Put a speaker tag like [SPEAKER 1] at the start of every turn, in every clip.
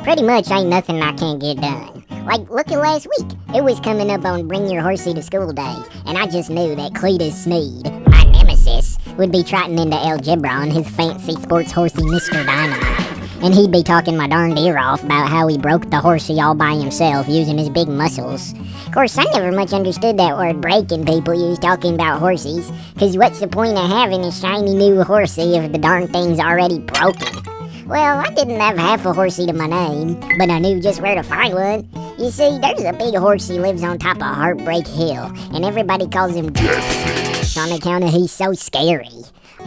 [SPEAKER 1] Pretty much ain't nothing I can't get done. Like, look at last week. It was coming up on Bring Your Horsey to School Day, and I just knew that Cletus Sneed, my nemesis, would be trotting into algebra on his fancy sports horsey Mr. Dynamite. And he'd be talking my darned ear off about how he broke the horsey all by himself using his big muscles. Of course, I never much understood that word breaking people use talking about horsies, cause what's the point of having a shiny new horsey if the darn thing's already broken? Well, I didn't have half a horsey to my name, but I knew just where to find one. You see, there's a big horsey lives on top of Heartbreak Hill, and everybody calls him Deathface on account of he's so scary.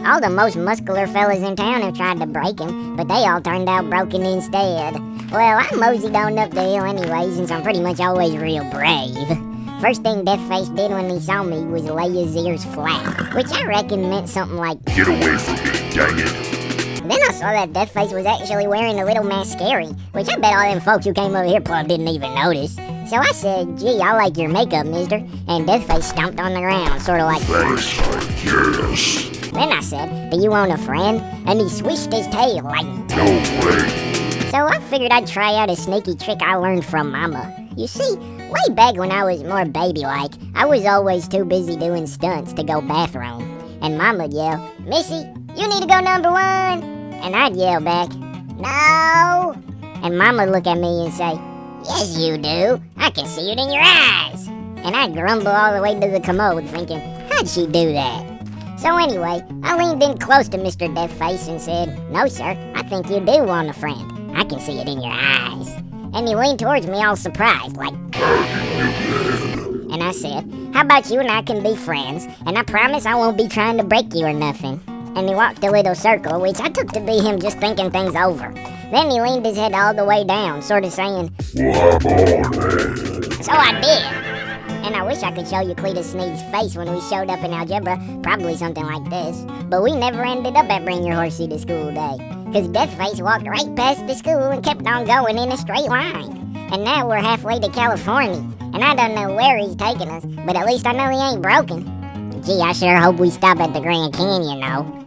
[SPEAKER 1] All the most muscular fellas in town have tried to break him, but they all turned out broken instead. Well, I moseyed on up the hill anyway, since I'm pretty much always real brave. First thing Deathface did when he saw me was lay his ears flat, which I reckon meant something like,
[SPEAKER 2] "Get away from me, dang it."
[SPEAKER 1] Then I saw that Deathface was actually wearing a little mascara, which I bet all them folks who came over here probably didn't even notice. So I said, "Gee, I like your makeup, mister," and Deathface stomped on the ground, sort of like,
[SPEAKER 2] "Thanks, I guess."
[SPEAKER 1] Then I said, "Do you want a friend?" And he swished his tail like,
[SPEAKER 2] "No way."
[SPEAKER 1] So I figured I'd try out a sneaky trick I learned from Mama. You see, way back when I was more baby-like, I was always too busy doing stunts to go bathroom. And Mama'd yell, "Missy, you need to go number one." And I'd yell back, "No." And Mama'd look at me and say, "Yes, you do. I can see it in your eyes." And I'd grumble all the way to the commode thinking, how'd she do that? So anyway, I leaned in close to Mr. Deathface and said, "No, sir, I think you do want a friend. I can see it in your eyes." And he leaned towards me all surprised, like, and I said, "How about you and I can be friends, and I promise I won't be trying to break you or nothing." And he walked a little circle, which I took to be him just thinking things over. Then he leaned his head all the way down, sort of saying,
[SPEAKER 2] "Well, I'm on it."
[SPEAKER 1] So I did. And I wish I could show you Cletus Sneed's face when we showed up in algebra, probably something like this. But we never ended up at Bring Your Horsey to School Day, because Deathface walked right past the school and kept on going in a straight line. And now we're halfway to California, and I don't know where he's taking us, but at least I know he ain't broken. Gee, I sure hope we stop at the Grand Canyon, though.